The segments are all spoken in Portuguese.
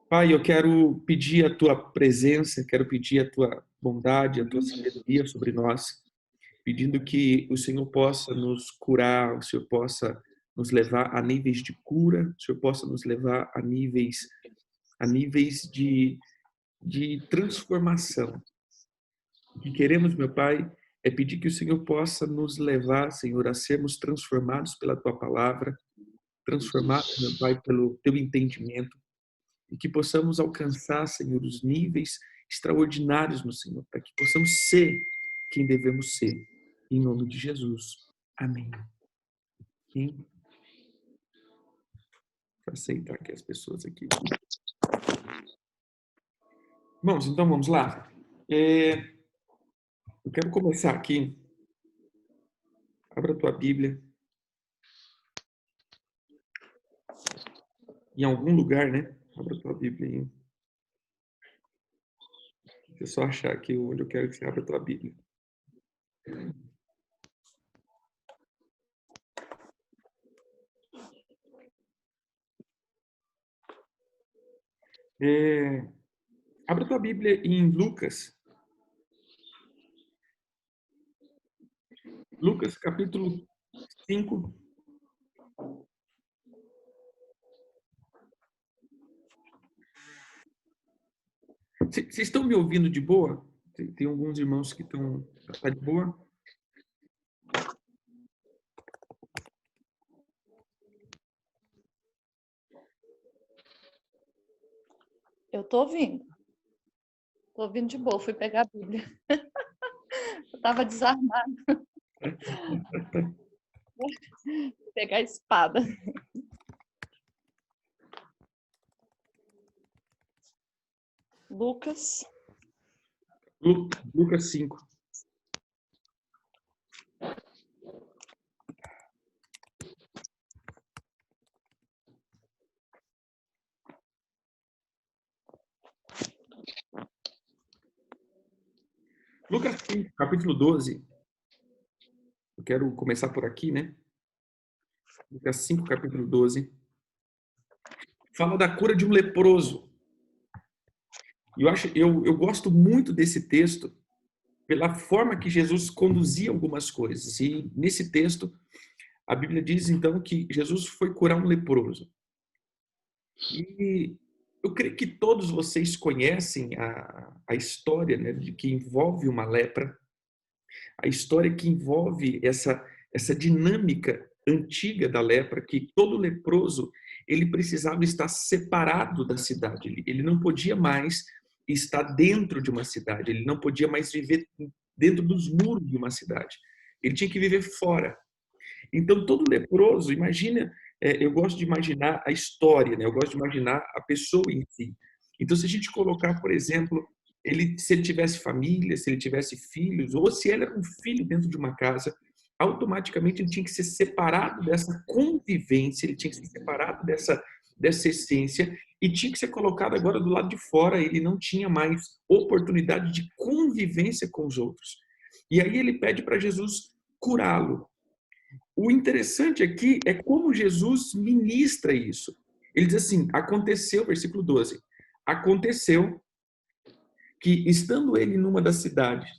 Pai, eu quero pedir a tua presença, quero pedir a tua bondade, a tua sabedoria sobre nós, pedindo que o Senhor possa nos curar, o Senhor possa nos levar a níveis de cura, o Senhor possa nos levar a níveis de transformação. O que queremos, meu Pai, é pedir que o Senhor possa nos levar, Senhor, a sermos transformados pela tua palavra, transformados, meu Pai, pelo teu entendimento, e que possamos alcançar, Senhor, os níveis extraordinários no Senhor, para que possamos ser quem devemos ser. Em nome de Jesus. Amém. Amém. Vou aceitar aqui as pessoas aqui. Vamos, então vamos lá. Eu quero começar aqui. Abra a tua Bíblia. Em algum lugar, né? Abra a tua Bíblia aí. Deixa eu só achar aqui onde eu quero que você abra a tua Bíblia. Abra a tua Bíblia em Lucas. Lucas, capítulo 5. Vocês estão me ouvindo de boa? Tem alguns irmãos que estão... Tá de boa? Eu tô ouvindo. Tô ouvindo de boa. Fui pegar a Bíblia. Eu tava desarmada. Fui pegar a espada. Lucas. Lucas 5. Lucas 5, capítulo 12. Eu quero começar por aqui, né? Lucas 5, capítulo 12. Fala da cura de um leproso. E eu gosto muito desse texto pela forma que Jesus conduzia algumas coisas. E nesse texto, a Bíblia diz então que Jesus foi curar um leproso. E eu creio que todos vocês conhecem a história, né, de que envolve uma lepra, a história que envolve essa dinâmica antiga da lepra, que todo leproso ele precisava estar separado da cidade, ele não podia mais estar dentro de uma cidade, ele não podia mais viver dentro dos muros de uma cidade, ele tinha que viver fora. Então, todo leproso, imagina, eu gosto de imaginar a história, né? Eu gosto de imaginar a pessoa em si. Então, se a gente colocar, por exemplo, se ele tivesse família, se ele tivesse filhos, ou se ele era um filho dentro de uma casa, automaticamente ele tinha que ser separado dessa convivência, ele tinha que ser separado dessa essência e tinha que ser colocado agora do lado de fora. Ele não tinha mais oportunidade de convivência com os outros. E aí ele pede para Jesus curá-lo. O interessante aqui é como Jesus ministra isso. Ele diz assim, aconteceu, versículo 12, aconteceu que, estando ele numa das cidades,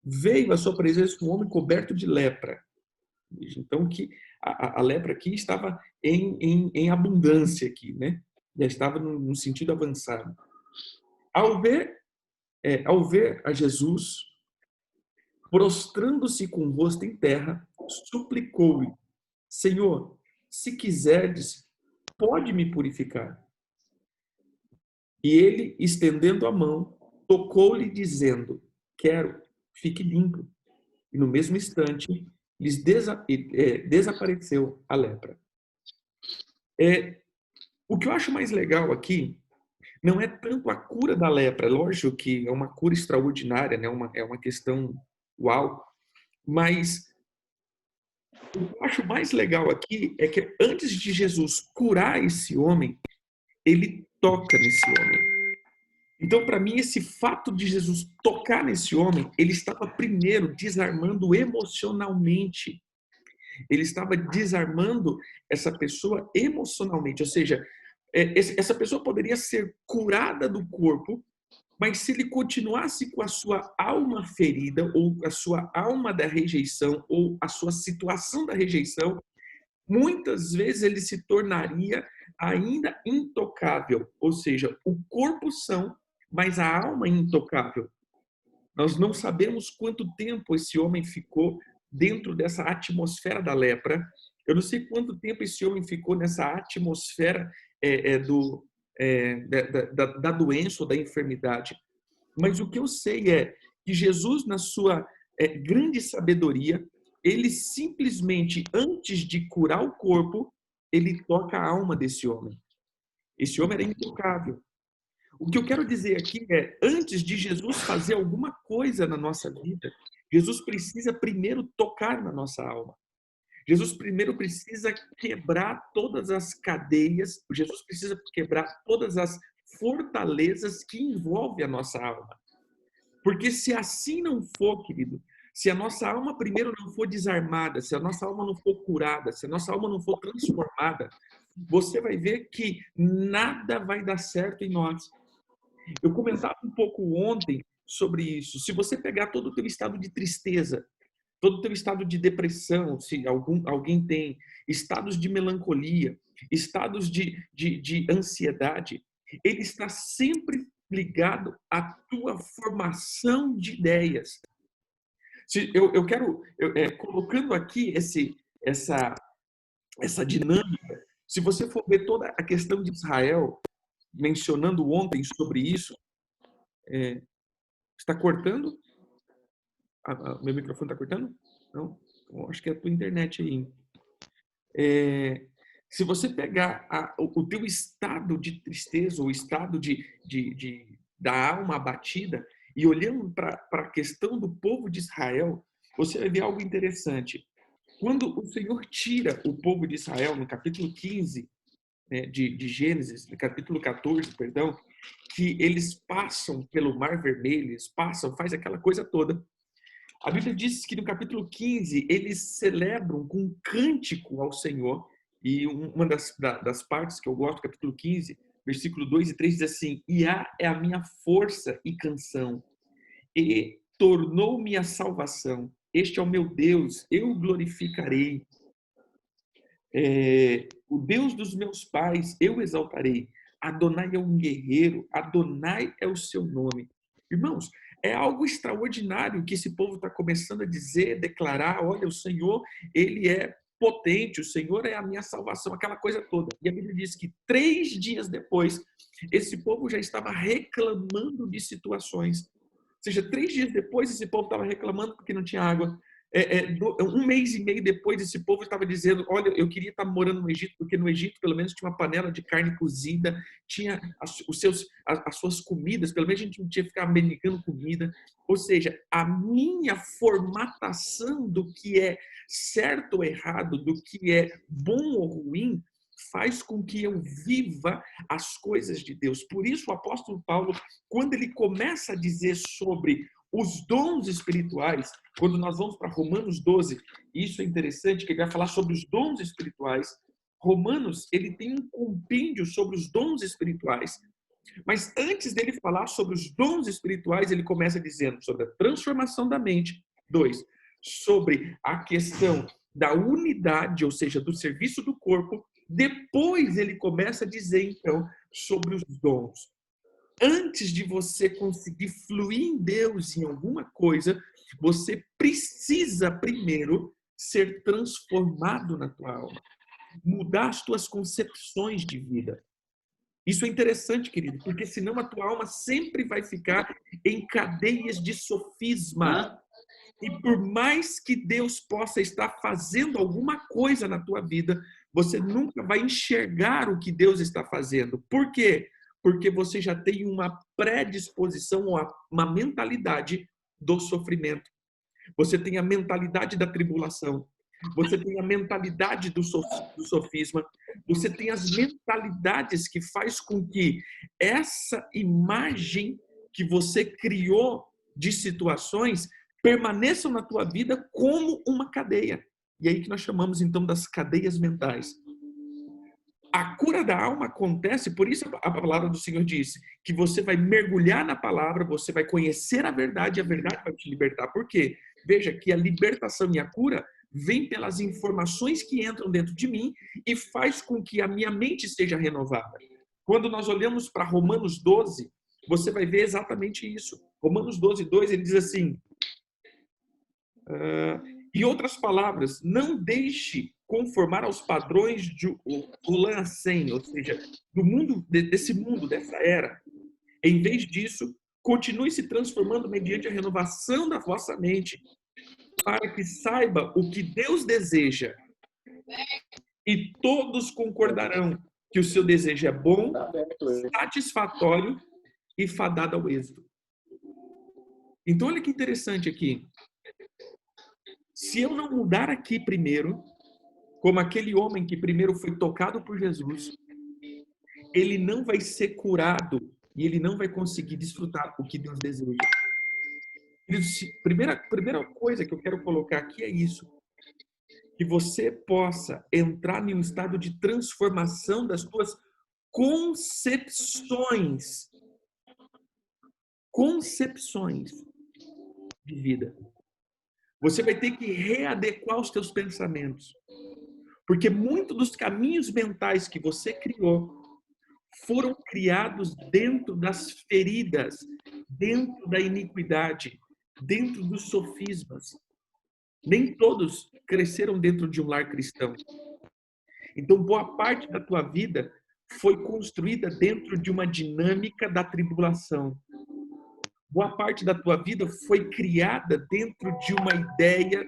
veio à sua presença um homem coberto de lepra. Então, que a lepra aqui estava em abundância aqui, né? Já estava no sentido avançado. Ao ver a Jesus, prostrando-se com o rosto em terra, suplicou-lhe, Senhor, se quiserdes, pode me purificar. E ele, estendendo a mão, tocou-lhe, dizendo, quero, fique limpo. E no mesmo instante, lhes desapareceu a lepra. O que eu acho mais legal aqui não é tanto a cura da lepra, lógico que é uma cura extraordinária, né? É uma questão uau, mas o que eu acho mais legal aqui é que antes de Jesus curar esse homem, ele toca nesse homem. Então, para mim, esse fato de Jesus tocar nesse homem, ele estava primeiro desarmando emocionalmente. Ele estava desarmando essa pessoa emocionalmente, ou seja, essa pessoa poderia ser curada do corpo, mas se ele continuasse com a sua alma ferida, ou a sua alma da rejeição, ou a sua situação da rejeição, muitas vezes ele se tornaria ainda intocável, ou seja, o corpo são, mas a alma intocável. Nós não sabemos quanto tempo esse homem ficou dentro dessa atmosfera da lepra. Eu não sei quanto tempo esse homem ficou nessa atmosfera da doença ou da enfermidade. Mas o que eu sei é que Jesus, na sua grande sabedoria, ele simplesmente, antes de curar o corpo, ele toca a alma desse homem. Esse homem era intocável. O que eu quero dizer aqui é, antes de Jesus fazer alguma coisa na nossa vida, Jesus precisa primeiro tocar na nossa alma. Jesus primeiro precisa quebrar todas as cadeias, Jesus precisa quebrar todas as fortalezas que envolvem a nossa alma. Porque se assim não for, querido, se a nossa alma primeiro não for desarmada, se a nossa alma não for curada, se a nossa alma não for transformada, você vai ver que nada vai dar certo em nós. Eu comentava um pouco ontem sobre isso. Se você pegar todo o teu estado de tristeza, todo o teu estado de depressão, se alguém tem, estados de melancolia, estados de ansiedade, ele está sempre ligado à tua formação de ideias. Eu quero, colocando aqui essa dinâmica, se você for ver toda a questão de Israel, mencionando ontem sobre isso, está cortando? Meu microfone está cortando? Não? Eu acho que é a tua internet aí. Se você pegar o teu estado de tristeza, o estado da alma abatida, e olhando para a questão do povo de Israel, você vai ver algo interessante. Quando o Senhor tira o povo de Israel, no capítulo 15 de Gênesis, no capítulo 14, perdão, que eles passam pelo Mar Vermelho, eles passam, faz aquela coisa toda. A Bíblia diz que no capítulo 15 eles celebram com um cântico ao Senhor, e uma das partes que eu gosto, capítulo 15, versículo 2 e 3, diz assim: Iá é a minha força e canção, e tornou-me a salvação. Este é o meu Deus, eu o glorificarei. O Deus dos meus pais, eu exaltarei. Adonai é um guerreiro, Adonai é o seu nome. Irmãos, é algo extraordinário que esse povo está começando a dizer, declarar: olha, o Senhor, ele é potente, o Senhor é a minha salvação, aquela coisa toda. E a Bíblia diz que 3 dias depois, esse povo já estava reclamando de situações. Ou seja, 3 dias depois, esse povo estava reclamando porque não tinha água. 1 mês e meio depois, esse povo estava dizendo: olha, eu queria estar morando no Egito, porque no Egito pelo menos tinha uma panela de carne cozida, tinha as suas comidas, pelo menos a gente não tinha que ficar mendigando comida. Ou seja, a minha formatação do que é certo ou errado, do que é bom ou ruim, faz com que eu viva as coisas de Deus. Por isso o apóstolo Paulo, quando ele começa a dizer sobre os dons espirituais, quando nós vamos para Romanos 12, isso é interessante, que ele vai falar sobre os dons espirituais. Romanos, ele tem um compêndio sobre os dons espirituais. Mas antes dele falar sobre os dons espirituais, ele começa dizendo sobre a transformação da mente. 2, sobre a questão da unidade, ou seja, do serviço do corpo. Depois ele começa a dizer, então, sobre os dons. Antes de você conseguir fluir em Deus em alguma coisa, você precisa primeiro ser transformado na tua alma, mudar as tuas concepções de vida. Isso é interessante, querido, porque senão a tua alma sempre vai ficar em cadeias de sofisma. E por mais que Deus possa estar fazendo alguma coisa na tua vida, você nunca vai enxergar o que Deus está fazendo. Por quê? Porque você já tem uma predisposição ou uma mentalidade do sofrimento. Você tem a mentalidade da tribulação. Você tem a mentalidade do sofisma. Você tem as mentalidades que faz com que essa imagem que você criou de situações permaneçam na tua vida como uma cadeia. E aí que nós chamamos então das cadeias mentais. A cura da alma acontece, por isso a palavra do Senhor diz que você vai mergulhar na palavra, você vai conhecer a verdade e a verdade vai te libertar. Por quê? Veja que a libertação e a cura vem pelas informações que entram dentro de mim e faz com que a minha mente seja renovada. Quando nós olhamos para Romanos 12, você vai ver exatamente isso. Romanos 12, 2, ele diz assim, em outras palavras, não deixe conformar aos padrões do Lancem, ou seja, do mundo, desse mundo, dessa era. Em vez disso, continue se transformando mediante a renovação da vossa mente, para que saiba o que Deus deseja. E todos concordarão que o seu desejo é bom, satisfatório e fadado ao êxito. Então, olha que interessante aqui. Se eu não mudar aqui primeiro, como aquele homem que primeiro foi tocado por Jesus, ele não vai ser curado e ele não vai conseguir desfrutar o que Deus deseja. Primeira coisa que eu quero colocar aqui é isso. Que você possa entrar em um estado de transformação das suas concepções de vida. Você vai ter que readequar os teus pensamentos. Porque muitos dos caminhos mentais que você criou foram criados dentro das feridas, dentro da iniquidade, dentro dos sofismas. Nem todos cresceram dentro de um lar cristão. Então, boa parte da tua vida foi construída dentro de uma dinâmica da tribulação. Boa parte da tua vida foi criada dentro de uma ideia,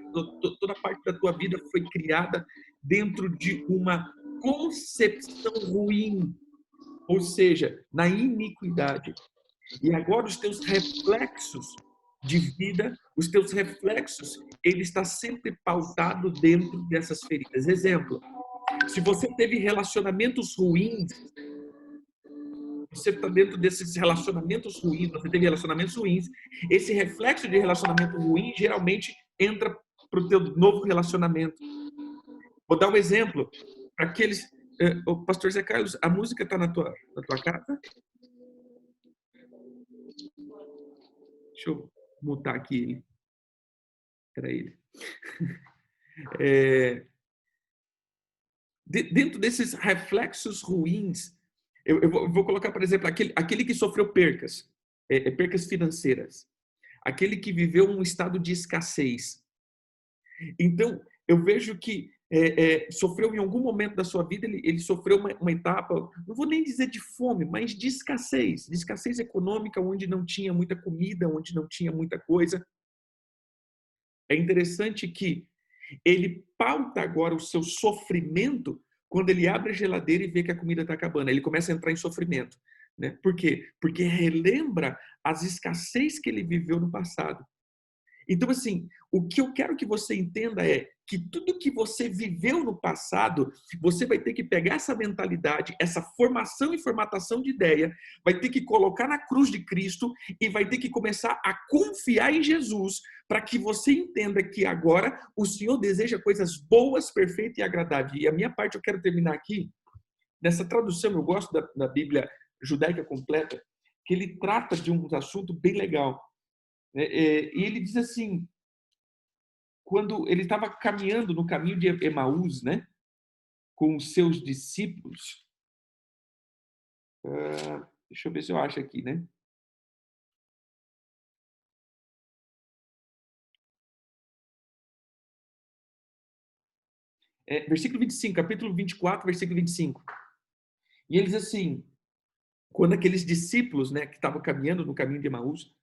toda parte da tua vida foi criada dentro de uma concepção ruim, ou seja, na iniquidade. E agora os teus reflexos de vida, os teus reflexos, ele está sempre pautado dentro dessas feridas. Exemplo, se você teve relacionamentos ruins, você está dentro desses relacionamentos ruins, você teve relacionamentos ruins, esse reflexo de relacionamento ruim geralmente entra para o teu novo relacionamento. Vou dar um exemplo para aqueles... O pastor Zé Carlos, a música está na tua casa? Deixa eu mutar aqui ele. Era ele. Dentro desses reflexos ruins, eu vou colocar, por exemplo, aquele que sofreu percas, percas financeiras, aquele que viveu um estado de escassez. Então, eu vejo que sofreu em algum momento da sua vida, ele sofreu uma etapa, não vou nem dizer de fome, mas de escassez econômica, onde não tinha muita comida, onde não tinha muita coisa. É interessante que ele pauta agora o seu sofrimento quando ele abre a geladeira e vê que a comida está acabando. Ele começa a entrar em sofrimento. Né? Por quê? Porque relembra as escassez que ele viveu no passado. Então, assim, o que eu quero que você entenda é que tudo que você viveu no passado, você vai ter que pegar essa mentalidade, essa formação e formatação de ideia, vai ter que colocar na cruz de Cristo e vai ter que começar a confiar em Jesus para que você entenda que agora o Senhor deseja coisas boas, perfeitas e agradáveis. E a minha parte eu quero terminar aqui, nessa tradução, eu gosto da Bíblia judaica completa, que ele trata de um assunto bem legal. E ele diz assim, quando ele estava caminhando no caminho de Emaús, né, com os seus discípulos, deixa eu ver se eu acho aqui, né? Versículo 25, capítulo 24, versículo 25. E ele diz assim, quando aqueles discípulos, né, que estavam caminhando no caminho de Emaús,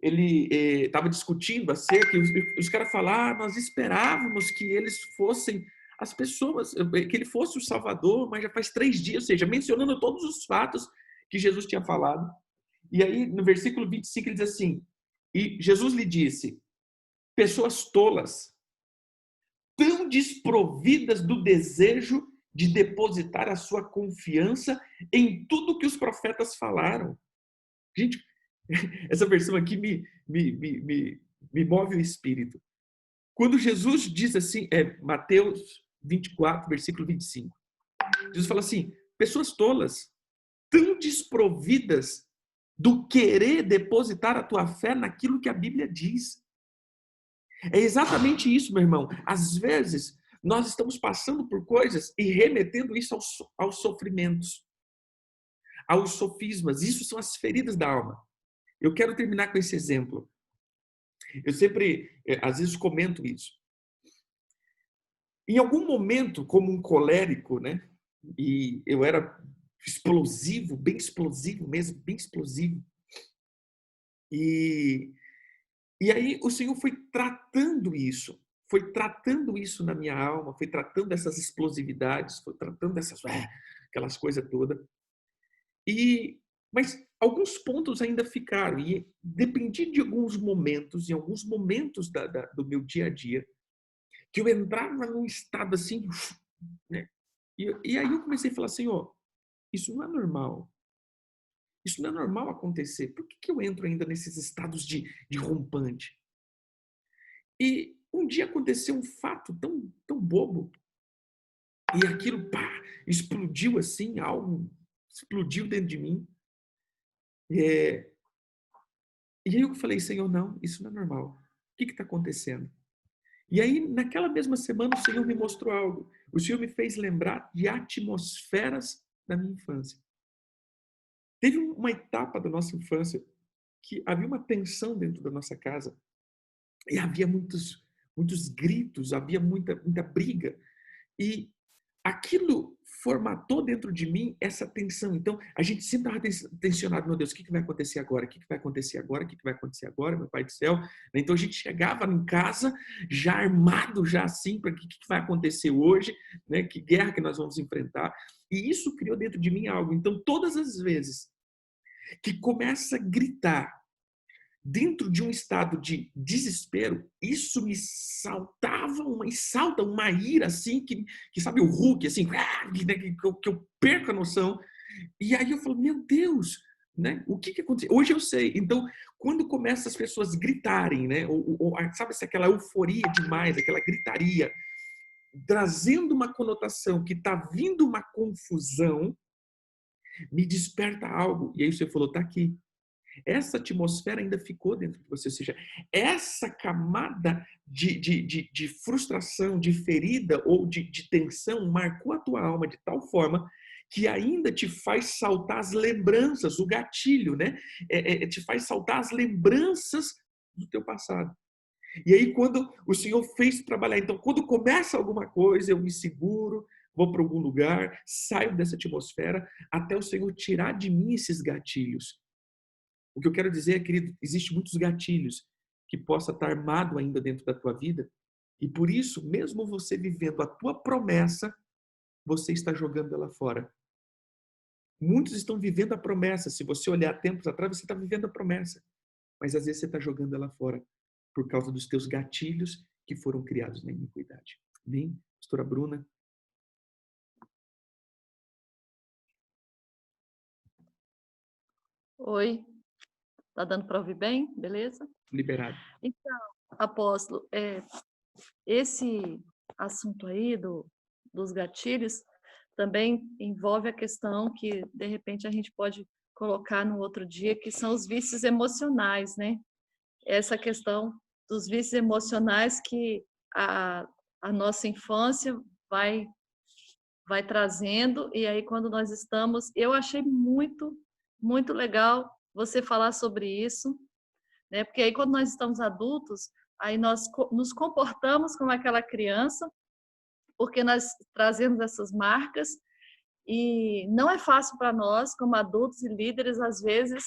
ele estava discutindo acerca, os caras falaram, nós esperávamos que eles fossem as pessoas, que ele fosse o Salvador, mas já faz 3 dias, ou seja, mencionando todos os fatos que Jesus tinha falado. E aí, no versículo 25, ele diz assim, e Jesus lhe disse, pessoas tolas, tão desprovidas do desejo de depositar a sua confiança em tudo que os profetas falaram. Gente, essa versão aqui me move o espírito. Quando Jesus diz assim, Mateus 24, versículo 25, Jesus fala assim, pessoas tolas, tão desprovidas do querer depositar a tua fé naquilo que a Bíblia diz. É exatamente isso, meu irmão. Às vezes, nós estamos passando por coisas e remetendo isso aos sofrimentos, aos sofismas. Isso são as feridas da alma. Eu quero terminar com esse exemplo. Eu sempre, às vezes, comento isso. Em algum momento, como um colérico, né? E eu era explosivo, bem explosivo mesmo, bem explosivo. E aí o Senhor foi tratando isso na minha alma, foi tratando essas explosividades, foi tratando aquelas coisas todas. Mas alguns pontos ainda ficaram, e dependia de alguns momentos, em alguns momentos do meu dia a dia, que eu entrava num estado assim, né? E aí eu comecei a falar, Senhor, isso não é normal. Isso não é normal acontecer. Por que eu entro ainda nesses estados de rompante? E um dia aconteceu um fato tão bobo, e aquilo, pá, explodiu assim, algo explodiu dentro de mim. É, e aí eu falei, Senhor, não, isso não é normal. O que está acontecendo? E aí, naquela mesma semana, o Senhor me mostrou algo. O Senhor me fez lembrar de atmosferas da minha infância. Teve uma etapa da nossa infância que havia uma tensão dentro da nossa casa e havia muitos gritos, havia muita briga. E aquilo formatou dentro de mim essa tensão. Então, a gente sempre estava tensionado, meu Deus, o que vai acontecer agora? O que vai acontecer agora? O que vai acontecer agora, meu Pai do céu? Então, a gente chegava em casa já armado, já assim, para o que vai acontecer hoje, né? Que guerra que nós vamos enfrentar. E isso criou dentro de mim algo. Então, todas as vezes que começa a gritar dentro de um estado de desespero, isso me salta uma ira assim, que sabe o Hulk, assim, que eu perco a noção. E aí eu falo, meu Deus, né? O que aconteceu? Hoje eu sei. Então, quando começa as pessoas gritarem, né? Sabe aquela euforia demais, aquela gritaria, trazendo uma conotação que está vindo uma confusão, me desperta algo. E aí você falou, tá aqui. Essa atmosfera ainda ficou dentro de você, ou seja, essa camada de frustração, de ferida ou de tensão marcou a tua alma de tal forma que ainda te faz saltar as lembranças, o gatilho, né? Te faz saltar as lembranças do teu passado. E aí, quando o Senhor fez trabalhar, então, quando começa alguma coisa, eu me seguro, vou para algum lugar, saio dessa atmosfera, até o Senhor tirar de mim esses gatilhos. O que eu quero dizer, querido, existe muitos gatilhos que possa estar armado ainda dentro da tua vida. E por isso, mesmo você vivendo a tua promessa, você está jogando ela fora. Muitos estão vivendo a promessa. Se você olhar tempos atrás, você está vivendo a promessa. Mas às vezes você está jogando ela fora por causa dos teus gatilhos que foram criados na iniquidade. Amém? Pastora Bruna. Oi, tá dando para ouvir bem? Beleza? Liberado. Então, apóstolo, esse assunto aí dos gatilhos também envolve a questão que, de repente, a gente pode colocar no outro dia, que são os vícios emocionais, né? Essa questão dos vícios emocionais que a nossa infância vai trazendo, e aí quando nós estamos... Eu achei muito legal você falar sobre isso, né? Porque aí quando nós estamos adultos, aí nós nos comportamos como aquela criança, porque nós trazemos essas marcas, e não é fácil para nós, como adultos e líderes, às vezes,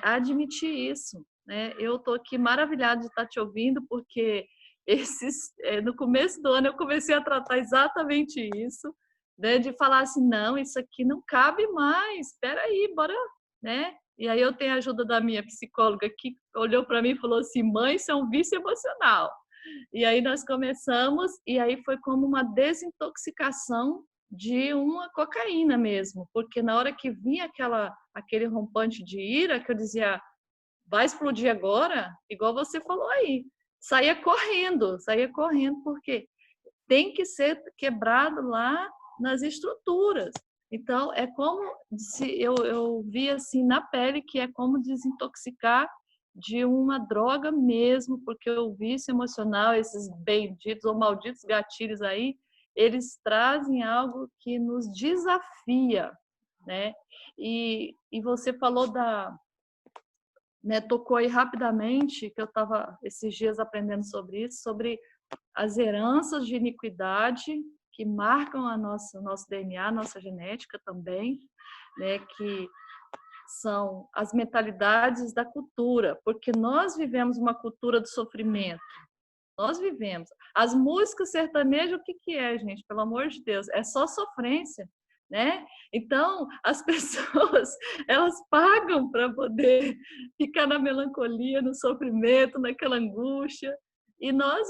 admitir isso, né? Eu estou aqui maravilhada de estar te ouvindo, porque no começo do ano eu comecei a tratar exatamente isso, né? De falar assim, não, isso aqui não cabe mais, espera aí, bora, né? E aí eu tenho a ajuda da minha psicóloga que olhou para mim e falou assim, mãe, isso é um vício emocional. E aí nós começamos, e aí foi como uma desintoxicação de uma cocaína mesmo, porque na hora que vinha aquele rompante de ira, que eu dizia, vai explodir agora, igual você falou aí, saía correndo, porque tem que ser quebrado lá nas estruturas. Então, é como se eu vi assim na pele que é como desintoxicar de uma droga mesmo, porque o vício emocional, esses benditos ou malditos gatilhos aí, eles trazem algo que nos desafia, né? E você falou né, tocou aí rapidamente, que eu estava esses dias aprendendo sobre isso, sobre as heranças de iniquidade que marcam o nosso DNA, a nossa genética também, né, que são as mentalidades da cultura, porque nós vivemos uma cultura do sofrimento. Nós vivemos. As músicas sertanejas, o que que é, gente? Pelo amor de Deus, é só sofrência, né? Então, as pessoas, elas pagam para poder ficar na melancolia, no sofrimento, naquela angústia. E nós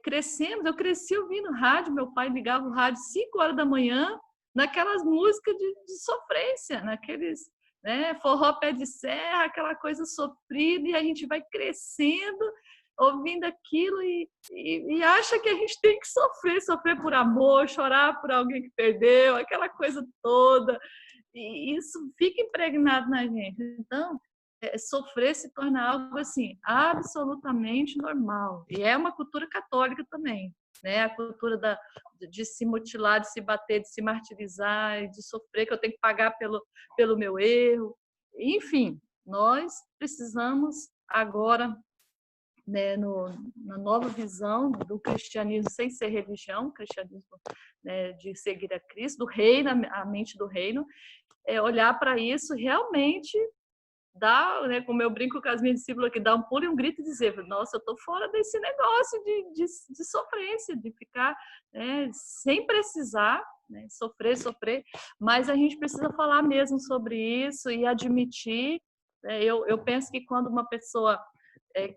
crescemos, eu cresci ouvindo rádio, meu pai ligava o rádio 5 horas da manhã, naquelas músicas de sofrência, naqueles, né, forró pé de serra, aquela coisa sofrida, e a gente vai crescendo ouvindo aquilo e acha que a gente tem que sofrer por amor, chorar por alguém que perdeu, aquela coisa toda. E isso fica impregnado na gente. Então, sofrer se torna algo assim absolutamente normal. E é uma cultura católica também, né? A cultura de se mutilar, de se bater, de se martirizar, de sofrer, que eu tenho que pagar pelo meu erro. Enfim, nós precisamos agora, né, na nova visão do cristianismo sem ser religião, cristianismo, né, de seguir a Cristo, do reino, a mente do reino, olhar para isso realmente dá, né, como eu brinco com as minhas discípulas aqui, dá um pulo e um grito e dizer, nossa, eu estou fora desse negócio de sofrência, de ficar, né, sem precisar, né, sofrer, mas a gente precisa falar mesmo sobre isso e admitir. Eu penso que quando uma pessoa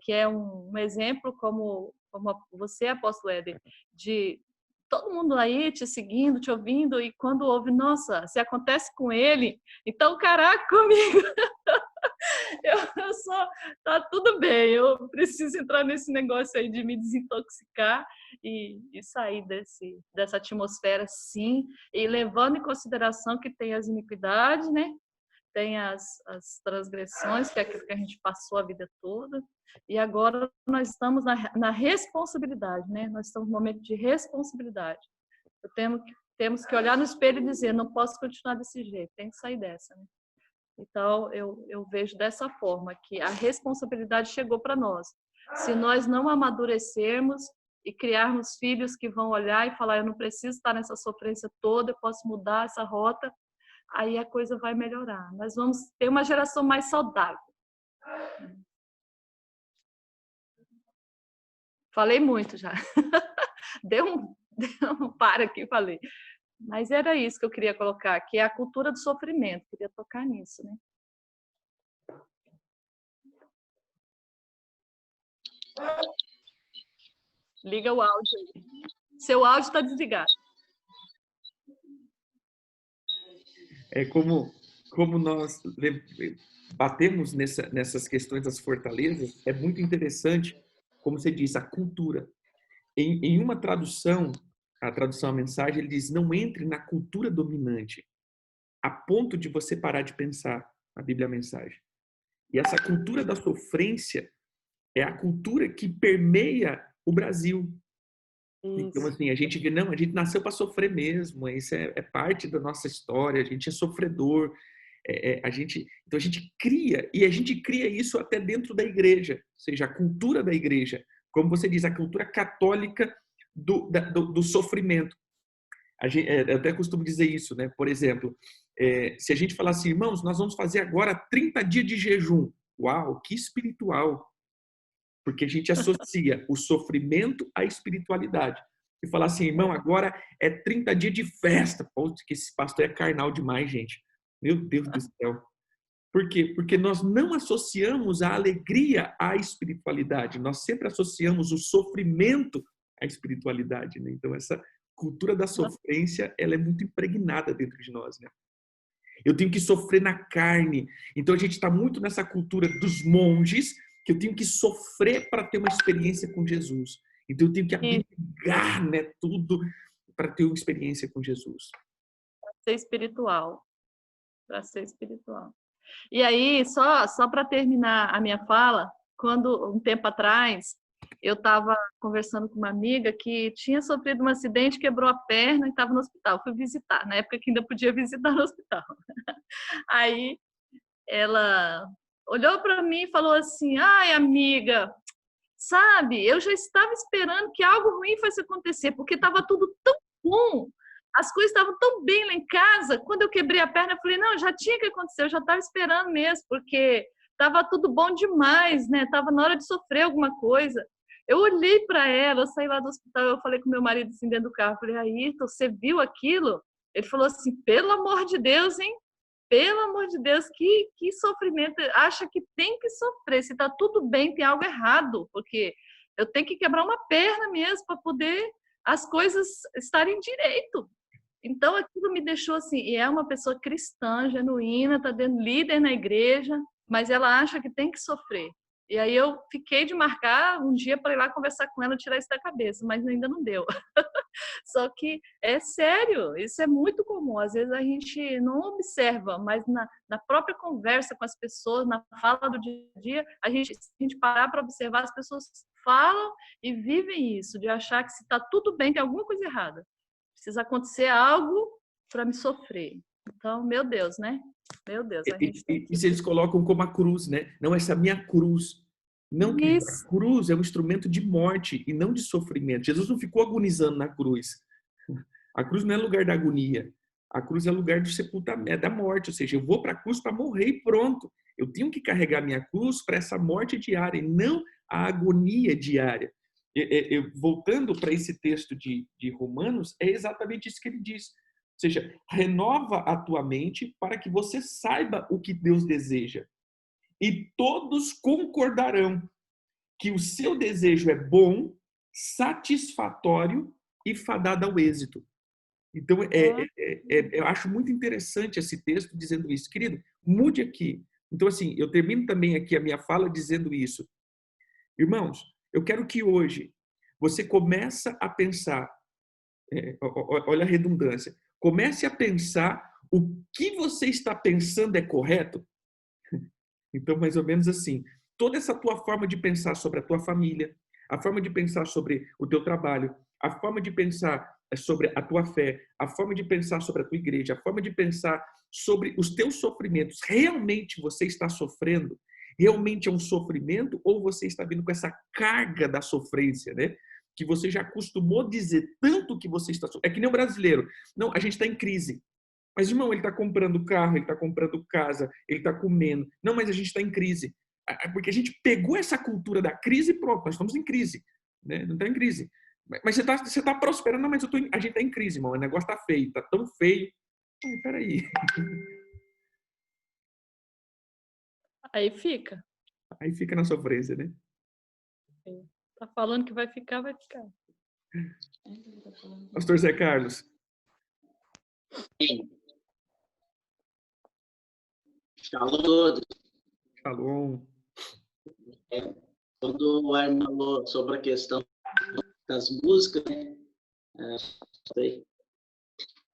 que é um exemplo como você, apóstolo Éder, de todo mundo aí te seguindo, te ouvindo, e quando ouve, nossa, se acontece com ele, então, caraca, comigo, eu sou, tá tudo bem, eu preciso entrar nesse negócio aí de me desintoxicar e sair dessa atmosfera, sim, e levando em consideração que tem as iniquidades, né? Tem as transgressões, que é aquilo que a gente passou a vida toda, e agora nós estamos na responsabilidade, né? Nós estamos num momento de responsabilidade. Temos que olhar no espelho e dizer, não posso continuar desse jeito, tem que sair dessa, né? Então, eu vejo dessa forma, que a responsabilidade chegou para nós. Se nós não amadurecermos e criarmos filhos que vão olhar e falar, eu não preciso estar nessa sofrência toda, eu posso mudar essa rota, aí a coisa vai melhorar. Nós vamos ter uma geração mais saudável. Falei muito já. Deu um para aqui, falei. Mas era isso que eu queria colocar, que é a cultura do sofrimento. Queria tocar nisso, né? Liga o áudio aí. Seu áudio está desligado. É como nós batemos nessas questões das fortalezas, é muito interessante, como você diz, a cultura. Em uma tradução, a tradução à mensagem, ele diz, não entre na cultura dominante, a ponto de você parar de pensar, a Bíblia é a mensagem. E essa cultura da sofrência é a cultura que permeia o Brasil. Então, assim, a gente nasceu para sofrer mesmo, isso é parte da nossa história, a gente é sofredor, então a gente cria, e a gente cria isso até dentro da igreja, ou seja, a cultura da igreja, como você diz, a cultura católica do sofrimento. Eu até costumo dizer isso, né? Por exemplo, se a gente falar assim, irmãos, nós vamos fazer agora 30 dias de jejum. Uau, que espiritual! Porque a gente associa o sofrimento à espiritualidade. E falar assim, irmão, agora é 30 dias de festa. Pô, que esse pastor é carnal demais, gente. Meu Deus do céu. Por quê? Porque nós não associamos a alegria à espiritualidade. Nós sempre associamos o sofrimento à espiritualidade, né? Então, essa cultura da sofrência, ela é muito impregnada dentro de nós, né? Eu tenho que sofrer na carne. Então, a gente está muito nessa cultura dos monges, que eu tenho que sofrer para ter uma experiência com Jesus. Então, eu tenho que abnegar, né, tudo para ter uma experiência com Jesus. ser espiritual. Para ser espiritual. E aí, só para terminar a minha fala, quando um tempo atrás eu estava conversando com uma amiga que tinha sofrido um acidente, quebrou a perna e estava no hospital. Fui visitar, na época que ainda podia visitar no hospital. Aí ela olhou para mim e falou assim: ai, amiga, sabe, eu já estava esperando que algo ruim fosse acontecer, porque estava tudo tão bom, as coisas estavam tão bem lá em casa. Quando eu quebrei a perna, eu falei, não, já tinha que acontecer, eu já estava esperando mesmo, porque estava tudo bom demais, né? Estava na hora de sofrer alguma coisa. Eu olhei para ela, eu saí lá do hospital, eu falei com meu marido assim dentro do carro, eu falei, Ayrton, você viu aquilo? Ele falou assim, pelo amor de Deus, hein? Pelo amor de Deus, que sofrimento. Acha que tem que sofrer. Se está tudo bem, tem algo errado, porque eu tenho que quebrar uma perna mesmo para poder as coisas estarem direito. Então, aquilo me deixou assim, e é uma pessoa cristã, genuína, está dando líder na igreja, mas ela acha que tem que sofrer. E aí eu fiquei de marcar um dia para ir lá conversar com ela, tirar isso da cabeça, mas ainda não deu. Só que é sério, isso é muito comum. Às vezes a gente não observa, mas na própria conversa com as pessoas, na fala do dia a dia, se a gente parar para observar, as pessoas falam e vivem isso, de achar que se está tudo bem, tem alguma coisa errada. Precisa acontecer algo para me sofrer. Então, meu Deus, né? Meu Deus, a gente tem que... E se eles colocam como a cruz, né? Não, essa é a minha cruz. Não, que a cruz é um instrumento de morte e não de sofrimento. Jesus não ficou agonizando na cruz. A cruz não é lugar da agonia. A cruz é lugar do sepultamento, da morte. Ou seja, eu vou para a cruz para morrer e pronto. Eu tenho que carregar minha cruz para essa morte diária e não a agonia diária. Voltando para esse texto de Romanos, é exatamente isso que ele diz. Ou seja, renova a tua mente para que você saiba o que Deus deseja. E todos concordarão que o seu desejo é bom, satisfatório e fadado ao êxito. Então, eu acho muito interessante esse texto dizendo isso. Querido, mude aqui. Então, assim, eu termino também aqui a minha fala dizendo isso. Irmãos, eu quero que hoje você comece a pensar, olha a redundância, comece a pensar o que você está pensando é correto. Então, mais ou menos assim, toda essa tua forma de pensar sobre a tua família, a forma de pensar sobre o teu trabalho, a forma de pensar sobre a tua fé, a forma de pensar sobre a tua igreja, a forma de pensar sobre os teus sofrimentos, realmente você está sofrendo? Realmente é um sofrimento ou você está vindo com essa carga da sofrência, né? Que você já acostumou dizer tanto que você está sofrendo. É que nem o brasileiro. Não, a gente está em crise. Mas, irmão, ele está comprando carro, ele está comprando casa, ele está comendo. Não, mas a gente está em crise. Porque a gente pegou essa cultura da crise e pronto, nós estamos em crise. Né? Não está em crise. Mas você tá prosperando. Não, mas a gente está em crise, irmão. O negócio está feio, está tão feio. Peraí. Aí fica. Aí fica na sofrência, né? Tá falando que vai ficar, vai ficar. Pastor Zé Carlos. Sim. Shalom todos. Shalom. Quando o Armin falou sobre a questão das músicas, né?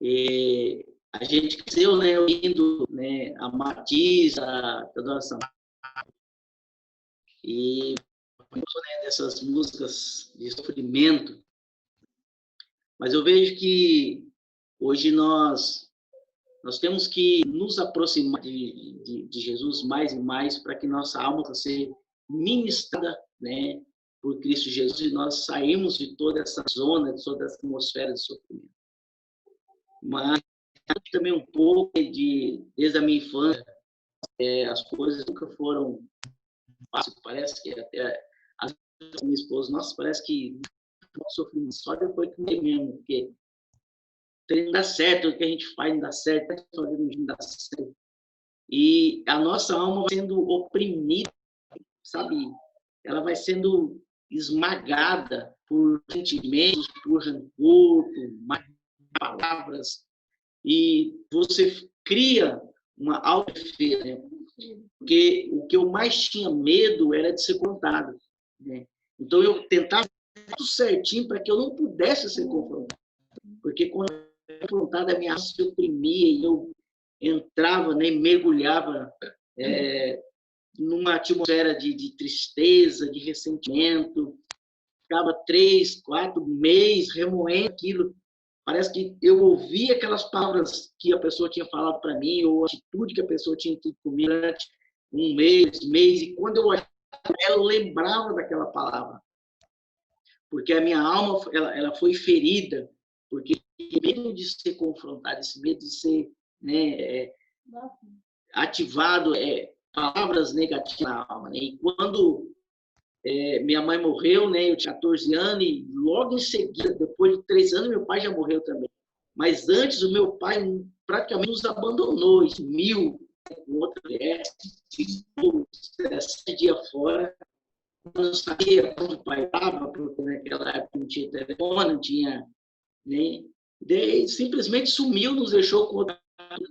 E a gente cresceu, né, ouvindo, né, a Matiza, a adoração. E né, dessas músicas de sofrimento. Mas eu vejo que hoje nós temos que nos aproximar de Jesus mais e mais para que nossa alma possa ser ministrada, né, por Cristo Jesus e nós sairmos de toda essa zona, de toda essa atmosfera de sofrimento. Mas também um pouco desde a minha infância, as coisas nunca foram fáceis. Parece que até a minha esposa, nossa, parece que nós sofrimos só depois que mesmo, porque não dá certo, o que a gente faz não dá certo, não dá certo. E a nossa alma vai sendo oprimida, sabe? Ela vai sendo esmagada por sentimentos, por rancor, por palavras. E você cria uma autodefesa, né? Porque o que eu mais tinha medo era de ser confrontado, né? Então eu tentava tudo certinho para que eu não pudesse ser confrontado. Porque quando confrontada, a minha alma se oprimia, e eu entrava, né, mergulhava numa atmosfera de tristeza, de ressentimento, ficava 3, 4 meses remoendo aquilo. Parece que eu ouvia aquelas palavras que a pessoa tinha falado para mim, ou a atitude que a pessoa tinha tido comigo durante um mês, e quando eu olhava, eu lembrava daquela palavra. Porque a minha alma ela foi ferida, porque medo de ser confrontado, esse medo de ser, né, ativado, palavras negativas na alma. Né? E quando minha mãe morreu, né, eu tinha 14 anos, e logo em seguida, depois de 3 anos, meu pai já morreu também. Mas antes, o meu pai praticamente nos abandonou, sumiu com outra mulher, ficou 7 dias fora. Eu não sabia onde o pai estava, porque naquela época não tinha telefone, não tinha. Né? Daí, simplesmente sumiu, nos deixou com outra,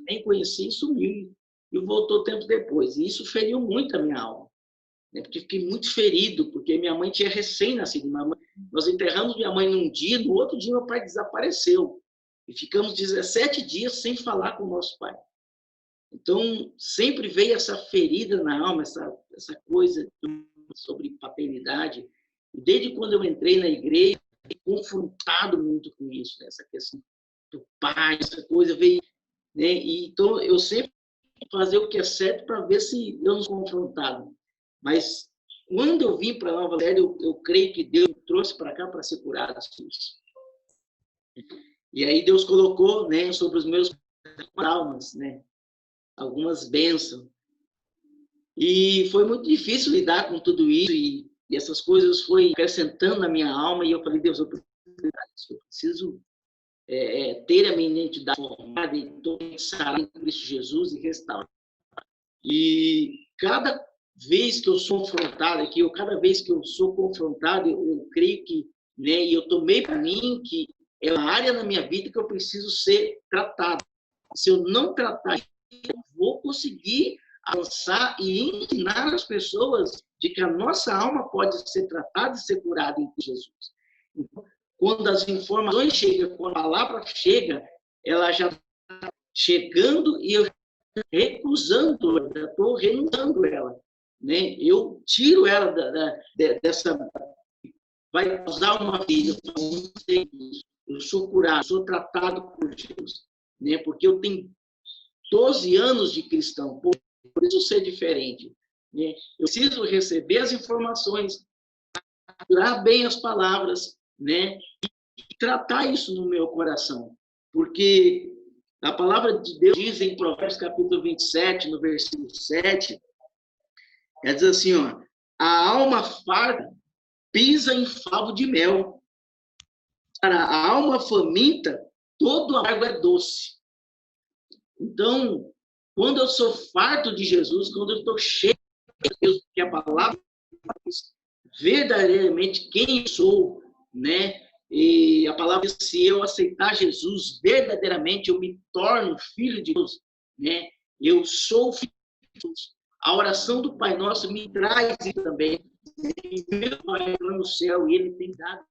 nem conheci, e sumiu. E voltou tempo depois. E isso feriu muito a minha alma. Né? Porque fiquei muito ferido, porque minha mãe tinha recém-nascido. Nós enterramos minha mãe num dia, no outro dia meu pai desapareceu. E ficamos 17 dias sem falar com o nosso pai. Então, sempre veio essa ferida na alma, essa coisa sobre paternidade. E desde quando eu entrei na igreja, confrontado muito com isso, né? Essa questão do pai, essa coisa veio, né? E então eu sempre fazer o que é certo para ver se eu não sou confrontado. Mas quando eu vim para Nova Léria, eu creio que Deus me trouxe para cá para ser curado. E aí Deus colocou, né, sobre os meus almas, né, algumas bênçãos. E foi muito difícil lidar com tudo isso, e essas coisas foi acrescentando na minha alma, e eu falei, Deus, eu preciso ter a minha identidade formada e pensar em Cristo Jesus e restaurar. E cada vez que eu sou confrontado aqui, ou cada vez que eu sou confrontado, eu creio que, né, e eu tomei para mim que é uma área na minha vida que eu preciso ser tratado. Se eu não tratar, eu vou conseguir avançar e ensinar as pessoas de que a nossa alma pode ser tratada e ser curada em Jesus. Então, quando as informações chegam, quando a palavra chega, ela já está chegando e eu recusando, eu estou renunciando ela. Né? Eu tiro ela dessa... Vai causar uma vida, eu sou curado, sou tratado por Jesus. Né? Porque eu tenho 12 anos de cristão, por isso ser diferente. Né? Eu preciso receber as informações, curar bem as palavras, né? E tratar isso no meu coração. Porque a palavra de Deus diz em Provérbios capítulo 27, no versículo 7, ela diz assim, ó, a alma farta pisa em favo de mel. Para a alma faminta, todo amargo é doce. Então, quando eu sou farto de Jesus, quando eu estou cheio de Deus, que a palavra diz verdadeiramente quem eu sou, né? E a palavra diz, se eu aceitar Jesus, verdadeiramente eu me torno filho de Deus, né? Eu sou filho de Deus. A oração do Pai Nosso me traz também. Meu Pai no céu, e Ele tem dado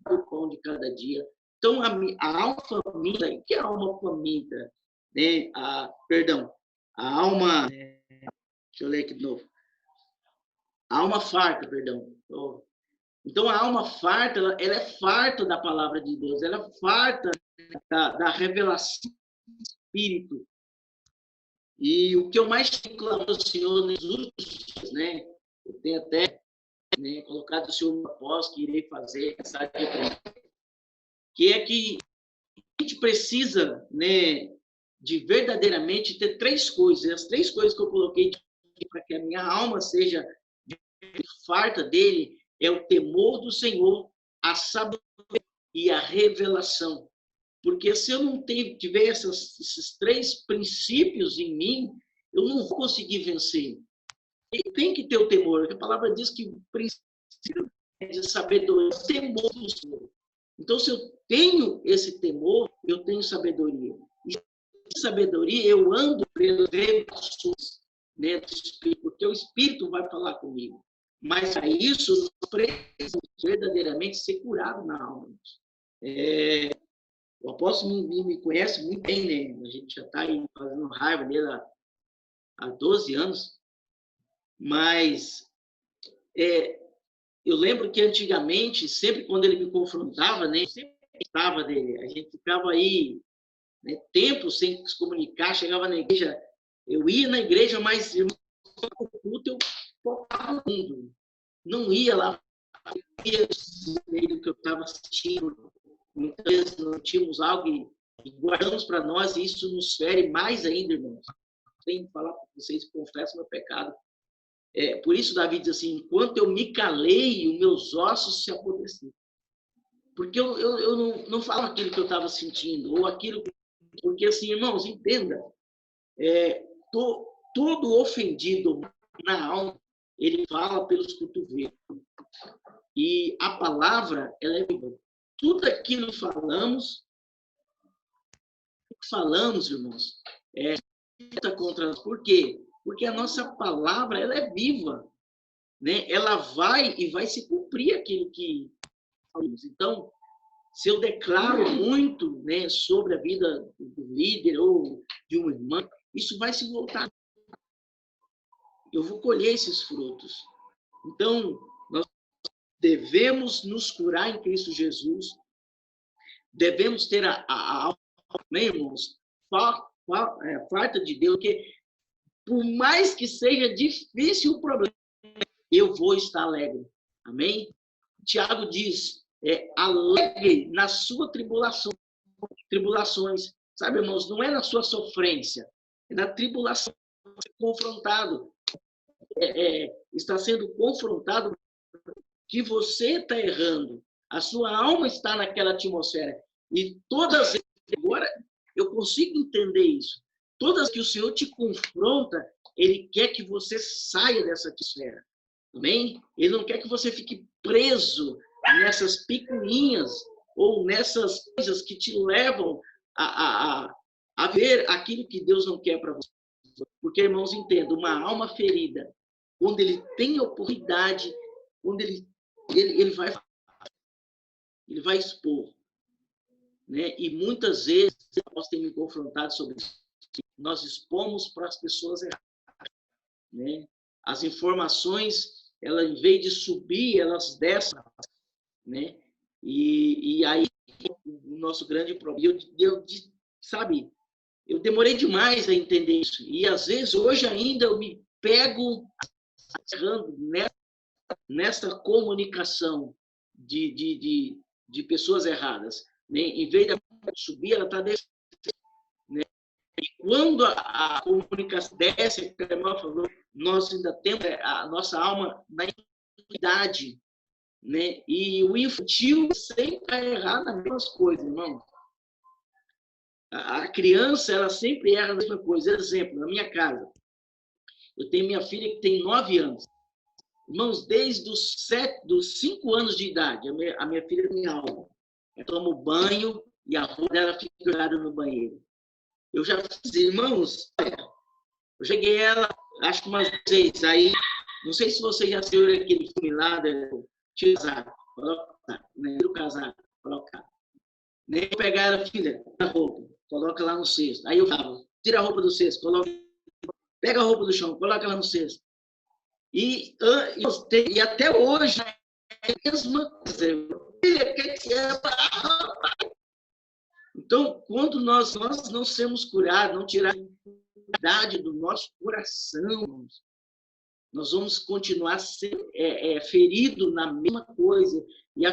o pão de cada dia. Então, a alma faminta, o que é a alma faminta? Né? A alma... Deixa eu ler aqui de novo. A alma farta, perdão. Então, a alma farta, ela é farta da palavra de Deus, ela é farta da revelação do Espírito. E o que eu mais clamo ao Senhor nos últimos dias, né? Eu tenho até colocado o Senhor no apóstolo, que irei fazer essa área, que é que a gente precisa, né, de verdadeiramente ter 3 coisas. As 3 coisas que eu coloquei para que a minha alma seja farta dele é o temor do Senhor, a sabedoria e a revelação. Porque se eu não tiver esses 3 princípios em mim, eu não vou conseguir vencer. E tem que ter o temor, porque a palavra diz que o princípio de sabedoria é o temor do Senhor. Então, se eu tenho esse temor, eu tenho sabedoria. E sabedoria, eu ando pelas revelações, né, do Espírito, porque o Espírito vai falar comigo. Mas para isso, nós precisamos verdadeiramente ser curados na alma. O apóstolo me conhece muito bem, né? A gente já está aí fazendo raiva dele há 12 anos, mas eu lembro que antigamente, sempre quando ele me confrontava, né, eu sempre gostava dele. A gente ficava aí, né, tempo sem se comunicar, chegava na igreja, eu ia na igreja, mas eu focava no mundo. Não ia lá, ia o que eu estava assistindo. Muitas vezes não tínhamos algo e guardamos para nós, e isso nos fere mais ainda, irmãos. Tenho que falar para vocês, confesso meu pecado. Por isso, Davi diz assim: enquanto eu me calei, os meus ossos se apodreceram. Porque eu não falo aquilo que eu estava sentindo, ou aquilo. Porque, assim, irmãos, entenda: todo ofendido na alma, ele fala pelos cotovelos. E a palavra, ela é viva. Tudo aquilo que falamos, irmãos, contra nós. Por quê? Porque a nossa palavra, ela é viva, né? Ela vai e vai se cumprir aquilo que falamos. Então, se eu declaro muito, né, sobre a vida do líder ou de uma irmã, isso vai se voltar. Eu vou colher esses frutos. Então, nós devemos nos curar em Cristo Jesus, devemos ter a alma, irmãos, farta de Deus, porque por mais que seja difícil o problema, eu vou estar alegre. Amém? Tiago diz, alegre na sua tribulações. Sabe, irmãos, não é na sua sofrência, é na tribulação confrontado. Está sendo confrontado que você está errando. A sua alma está naquela atmosfera. E todas agora eu consigo entender isso. Todas que o Senhor te confronta, Ele quer que você saia dessa atmosfera. Amém? Ele não quer que você fique preso nessas picuinhas ou nessas coisas que te levam a ver aquilo que Deus não quer para você. Porque, irmãos, entenda, uma alma ferida, quando ele tem oportunidade, quando ele vai expor. Né? E muitas vezes nós temos me confrontado sobre isso. Nós expomos para as pessoas erradas. Né? As informações, elas, em vez de subir, elas descem. Né? E aí, o nosso grande problema, sabe, eu demorei demais a entender isso. E, às vezes, hoje ainda, eu me pego errando nessa comunicação de pessoas erradas. Né? Em vez de subir, ela está descendo. Né? E quando a comunicação desce, como a irmã falou, nós ainda temos a nossa alma na infantilidade. Né? E o infantil sempre está errado nas mesmas coisas, irmão. A criança, ela sempre erra na mesma coisa. Exemplo, na minha casa, eu tenho minha filha que tem 9 anos. Irmãos, desde dos 5 anos de idade, a minha filha tem aula. Eu tomo banho e a roupa dela fica jogada no banheiro. Eu já fiz, irmãos, eu cheguei ela, acho que umas 6, aí, não sei se vocês já assistiram aquele filme lá, tira o casaco, coloca, né, tira o casaco, coloca. Nem eu pegar ela, filha, a roupa, coloca lá no cesto. Aí eu falo, tira a roupa do cesto, coloca, pega a roupa do chão, coloca lá no cesto. E até hoje é a mesma coisa. Filha, que é? Então, quando nós não sermos curados, não tirar a verdade do nosso coração, nós vamos continuar sendo feridos na mesma coisa e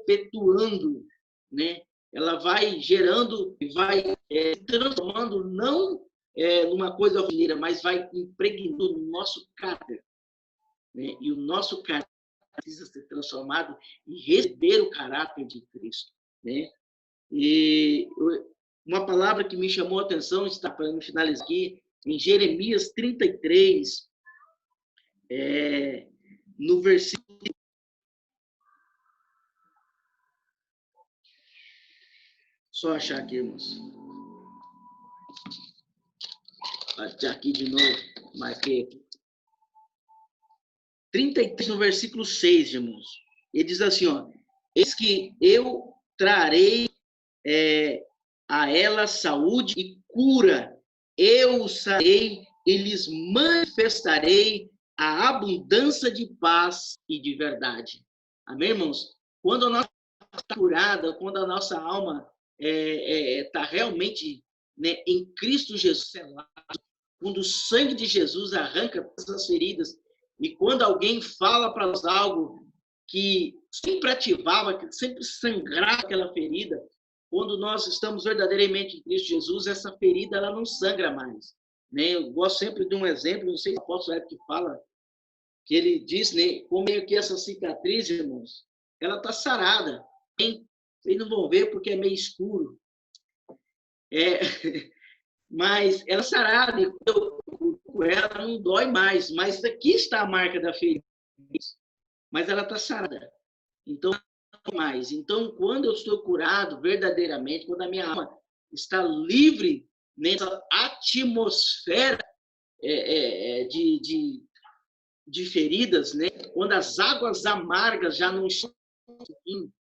perpetuando, né? Ela vai gerando, vai transformando, não numa coisa rotineira, mas vai impregnando no nosso caráter. Né? E o nosso caráter precisa ser transformado e receber o caráter de Cristo. Né? E uma palavra que me chamou a atenção, está para me finalizar aqui, em Jeremias 33, no versículo. Só achar aqui, irmãos. Vou achar aqui de novo, marquei aqui. 33, no versículo 6, irmãos. Ele diz assim, ó, eis que eu trarei a ela saúde e cura. Eu os sarei e lhes manifestarei a abundância de paz e de verdade. Amém, irmãos? Quando a nossa alma está curada, quando a nossa alma está realmente, né, em Cristo Jesus, quando o sangue de Jesus arranca essas feridas, e quando alguém fala para nós algo que sempre ativava, que sempre sangrava aquela ferida, quando nós estamos verdadeiramente em Cristo Jesus, essa ferida ela não sangra mais. Né? Eu gosto sempre de um exemplo, não sei se o apóstolo é que fala, que ele diz, né, como é que essa cicatriz, irmãos, ela está sarada. Hein? Vocês não vão ver porque é meio escuro. Mas ela sarada, ela não dói mais, mas aqui está a marca da ferida, mas ela está sarada. Então, não mais. Então, quando eu estou curado verdadeiramente, quando a minha alma está livre nessa atmosfera de feridas, né? Quando as águas amargas já não estão,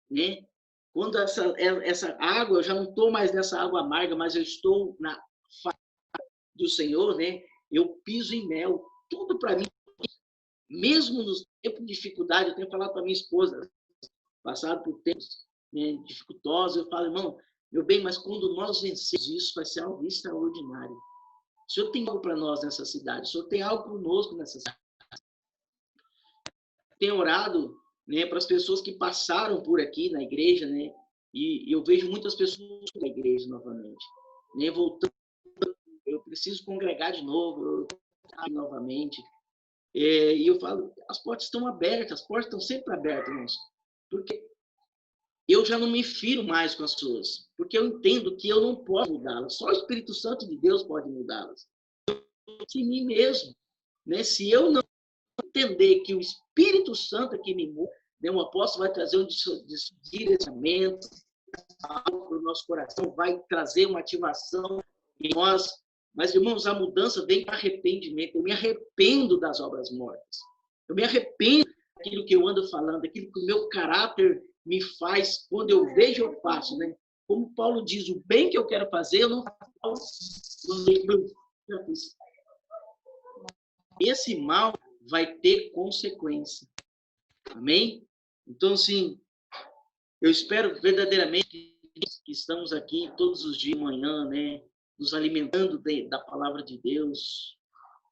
né? Quando essa água, eu já não estou mais nessa água amarga, mas eu estou na face do Senhor, né? Eu piso em mel, tudo para mim, mesmo nos tempos de dificuldade, eu tenho falado para minha esposa, passado por tempos, né, dificultosos, eu falo, irmão, meu bem, mas quando nós vencemos isso, vai ser algo extraordinário. O Senhor tem algo para nós nessa cidade, o Senhor tem algo conosco nessa cidade. Tenho orado, né, para as pessoas que passaram por aqui na igreja, né, e eu vejo muitas pessoas na igreja novamente, né, voltando, eu preciso congregar de novo, novamente, e eu falo, as portas estão abertas, as portas estão sempre abertas, irmãos, porque eu já não me firo mais com as pessoas, porque eu entendo que eu não posso mudá-las, só o Espírito Santo de Deus pode mudá-las. Em mim mesmo, né, se eu não entender que o Espírito Santo é que me muda, né? O apóstolo vai trazer um direcionamento para o nosso coração, vai trazer uma ativação em nós. Mas, irmãos, a mudança vem para arrependimento. Eu me arrependo das obras mortas. Eu me arrependo daquilo que eu ando falando, daquilo que o meu caráter me faz. Quando eu vejo, eu faço. Né? Como Paulo diz, o bem que eu quero fazer, eu não faço. Esse mal vai ter consequência. Amém? Então, assim, eu espero verdadeiramente que estamos aqui todos os dias de manhã, né, nos alimentando da palavra de Deus,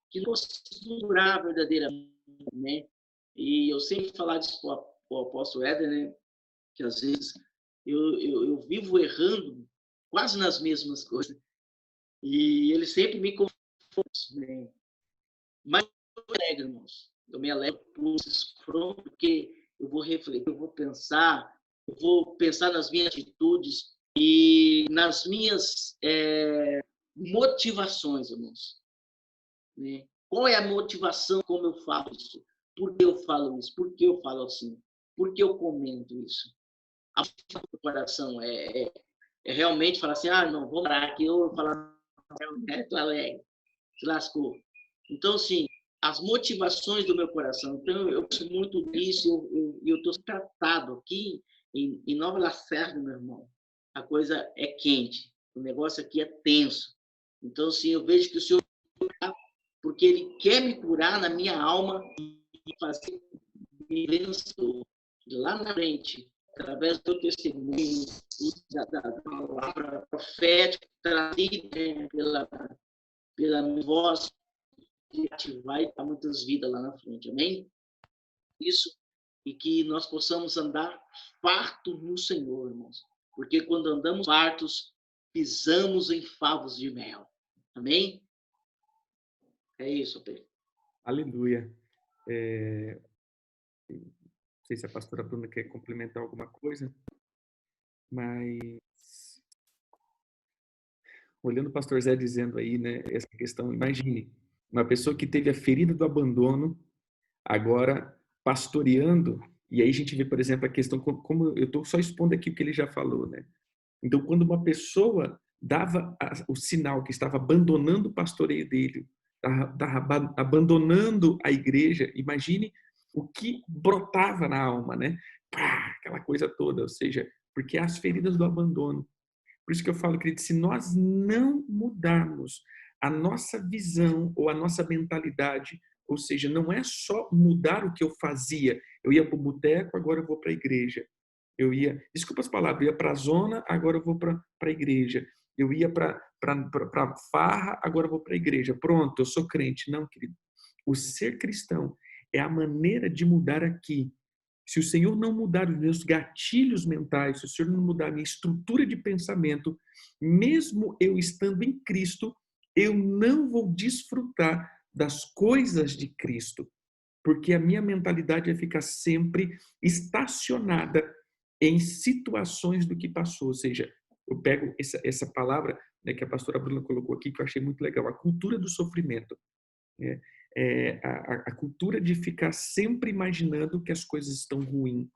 que possamos durar verdadeiramente, né? E eu sempre falar disso para o apóstolo Éder, né, que às vezes eu vivo errando quase nas mesmas coisas, e ele sempre me confronta, né? Mas eu me alegro, irmãos. Eu me alegro por esses confrontos, porque eu vou refletir, eu vou pensar nas minhas atitudes e nas minhas motivações, irmãos. Né? Qual é a motivação, como eu falo isso? Por que eu falo isso? Por que eu falo assim? Por que eu comento isso? A coração é realmente falar assim, não, vou parar aqui, eu vou falar, estou alegre, se lascou. Então, assim, as motivações do meu coração. Então, eu penso muito nisso e eu estou tratado aqui em Nova Lacerda, meu irmão. A coisa é quente, o negócio aqui é tenso. Então, assim, eu vejo que o Senhor, porque Ele quer me curar na minha alma e fazer me vencer lá na frente, através do testemunho, da palavra profética, trazida pela minha voz, ativar e dar muitas vidas lá na frente, amém? Isso, e que nós possamos andar farto no Senhor, irmãos, porque quando andamos fartos, pisamos em favos de mel, amém? É isso, Pedro. Aleluia. Não sei se a pastora Bruna quer complementar alguma coisa, mas olhando o pastor Zé dizendo aí, né, essa questão, imagine, uma pessoa que teve a ferida do abandono, agora pastoreando, e aí a gente vê, por exemplo, a questão, como eu estou só expondo aqui o que ele já falou, né? Então, quando uma pessoa dava o sinal que estava abandonando o pastoreio dele, estava abandonando a igreja, imagine o que brotava na alma, né? Pá, aquela coisa toda, ou seja, porque as feridas do abandono. Por isso que eu falo, querido, se nós não mudarmos a nossa visão ou a nossa mentalidade, ou seja, não é só mudar o que eu fazia. Eu ia para o boteco, agora eu vou para a igreja. Eu ia, desculpa as palavras, eu ia para a zona, agora eu vou para a igreja. Eu ia para farra, agora eu vou para a igreja. Pronto, eu sou crente. Não, querido. O ser cristão é a maneira de mudar aqui. Se o Senhor não mudar os meus gatilhos mentais, se o Senhor não mudar a minha estrutura de pensamento, mesmo eu estando em Cristo, eu não vou desfrutar das coisas de Cristo, porque a minha mentalidade vai ficar sempre estacionada em situações do que passou. Ou seja, eu pego essa palavra, né, que a pastora Bruna colocou aqui, que eu achei muito legal, a cultura do sofrimento. A cultura de ficar sempre imaginando que as coisas estão ruins.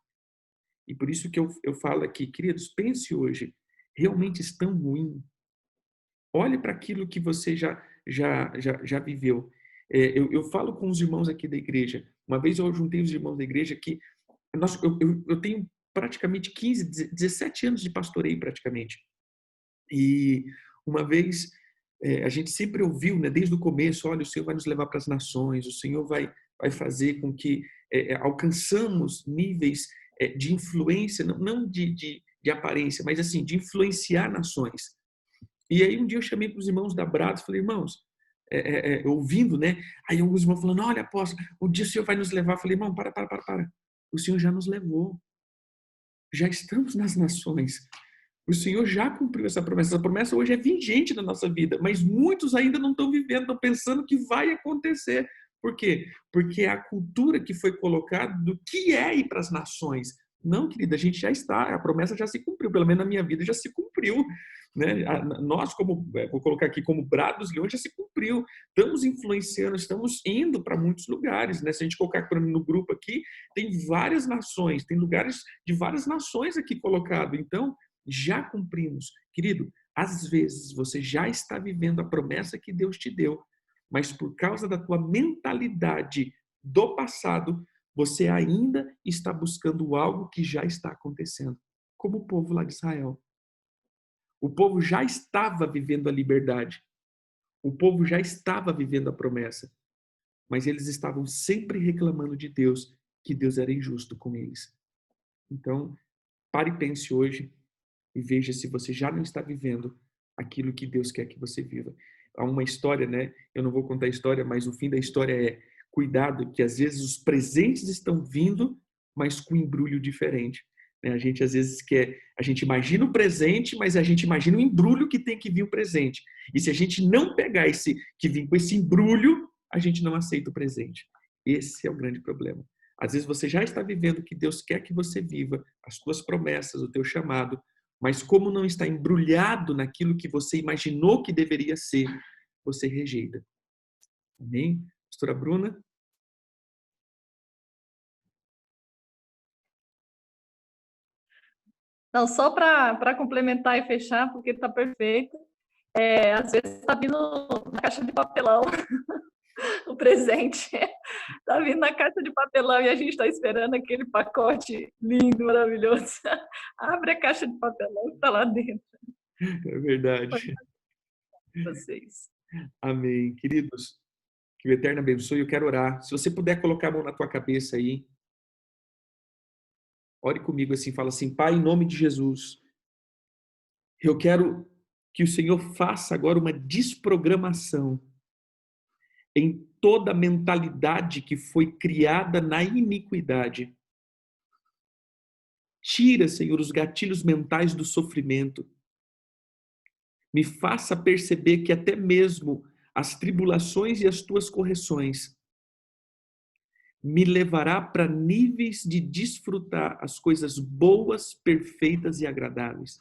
E por isso que eu falo aqui, queridos, pense hoje, realmente estão ruins? Olhe para aquilo que você já viveu. Eu falo com os irmãos aqui da igreja. Uma vez eu juntei os irmãos da igreja que eu tenho praticamente 15, 17 anos de pastoreio praticamente. E uma vez a gente sempre ouviu, né, desde o começo, olha, o Senhor vai nos levar para as nações, o Senhor vai fazer com que alcançamos níveis de influência, não de aparência, mas assim, de influenciar nações. E aí um dia eu chamei para os irmãos da Brados, falei, irmãos, ouvindo, né? Aí alguns irmãos falando, olha, apóstolo, um dia o Senhor vai nos levar. Eu falei, irmão, para. O Senhor já nos levou. Já estamos nas nações. O Senhor já cumpriu essa promessa. Essa promessa hoje é vigente na nossa vida, mas muitos ainda não estão vivendo, estão pensando que vai acontecer. Por quê? Porque é a cultura que foi colocada do que é ir para as nações. Não, querida, a gente já está, a promessa já se cumpriu, pelo menos na minha vida já se cumpriu. Né? Nós, vou colocar aqui como Brados Leões, já se cumpriu. Estamos influenciando, estamos indo para muitos lugares. Né? Se a gente colocar no grupo aqui, tem várias nações, tem lugares de várias nações aqui colocado. Então, já cumprimos. Querido, às vezes você já está vivendo a promessa que Deus te deu, mas por causa da tua mentalidade do passado, você ainda está buscando algo que já está acontecendo, como o povo lá de Israel. O povo já estava vivendo a liberdade. O povo já estava vivendo a promessa. Mas eles estavam sempre reclamando de Deus, que Deus era injusto com eles. Então, pare e pense hoje e veja se você já não está vivendo aquilo que Deus quer que você viva. Há uma história, né? Eu não vou contar a história, mas o fim da história é cuidado, que às vezes os presentes estão vindo, mas com embrulho diferente. A gente às vezes a gente imagina o presente, mas a gente imagina o embrulho que tem que vir o presente. E se a gente não pegar que vem com esse embrulho, a gente não aceita o presente. Esse é o grande problema. Às vezes você já está vivendo o que Deus quer que você viva, as suas promessas, o teu chamado, mas como não está embrulhado naquilo que você imaginou que deveria ser, você rejeita. Amém? Pastora Bruna? Não, só para complementar e fechar, porque está perfeito. Às vezes está vindo na caixa de papelão o presente. Está vindo na caixa de papelão e a gente está esperando aquele pacote lindo, maravilhoso. Abre a caixa de papelão que está lá dentro. É verdade. Vocês. Amém. Queridos, que o Eterno abençoe. Eu quero orar. Se você puder colocar a mão na tua cabeça aí, ore comigo assim, fala assim, Pai, em nome de Jesus, eu quero que o Senhor faça agora uma desprogramação em toda a mentalidade que foi criada na iniquidade. Tira, Senhor, os gatilhos mentais do sofrimento. Me faça perceber que até mesmo as tribulações e as tuas correções me levará para níveis de desfrutar as coisas boas, perfeitas e agradáveis.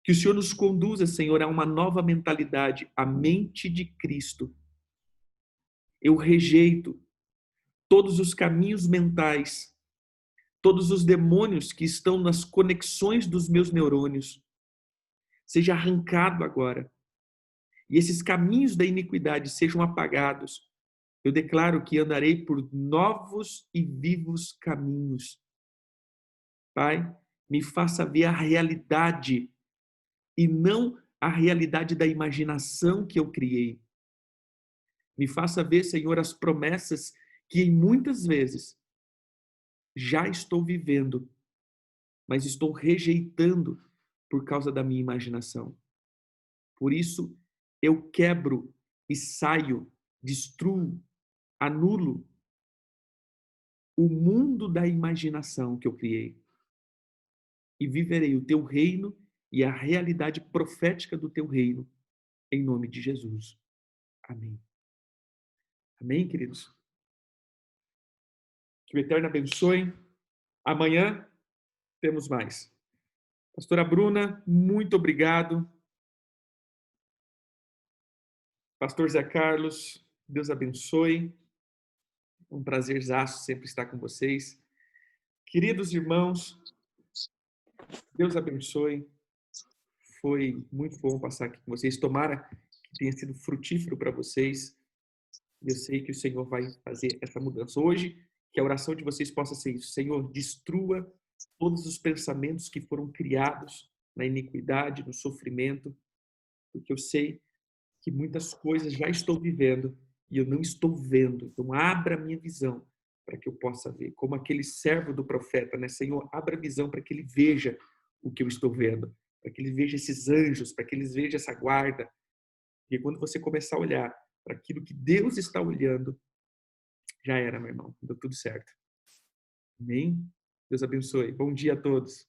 Que o Senhor nos conduza, Senhor, a uma nova mentalidade, a mente de Cristo. Eu rejeito todos os caminhos mentais, todos os demônios que estão nas conexões dos meus neurônios. Seja arrancado agora. E esses caminhos da iniquidade sejam apagados. Eu declaro que andarei por novos e vivos caminhos. Pai, me faça ver a realidade e não a realidade da imaginação que eu criei. Me faça ver, Senhor, as promessas que em muitas vezes já estou vivendo, mas estou rejeitando por causa da minha imaginação. Por isso, eu quebro e saio, destruo, anulo o mundo da imaginação que eu criei e viverei o teu reino e a realidade profética do teu reino, em nome de Jesus. Amém. Amém, queridos? Que o Eterno abençoe. Amanhã temos mais. Pastora Bruna, muito obrigado. Pastor Zé Carlos, Deus abençoe. Um prazerzaço sempre estar com vocês. Queridos irmãos, Deus abençoe. Foi muito bom passar aqui com vocês. Tomara que tenha sido frutífero para vocês. Eu sei que o Senhor vai fazer essa mudança. Hoje, que a oração de vocês possa ser isso. Senhor, destrua todos os pensamentos que foram criados na iniquidade, no sofrimento, porque eu sei que muitas coisas já estou vivendo e eu não estou vendo. Então, abra a minha visão para que eu possa ver. Como aquele servo do profeta, né? Senhor, abra a visão para que ele veja o que eu estou vendo, para que ele veja esses anjos, para que ele veja essa guarda. E quando você começar a olhar para aquilo que Deus está olhando, já era, meu irmão. Deu tudo certo. Amém? Deus abençoe. Bom dia a todos.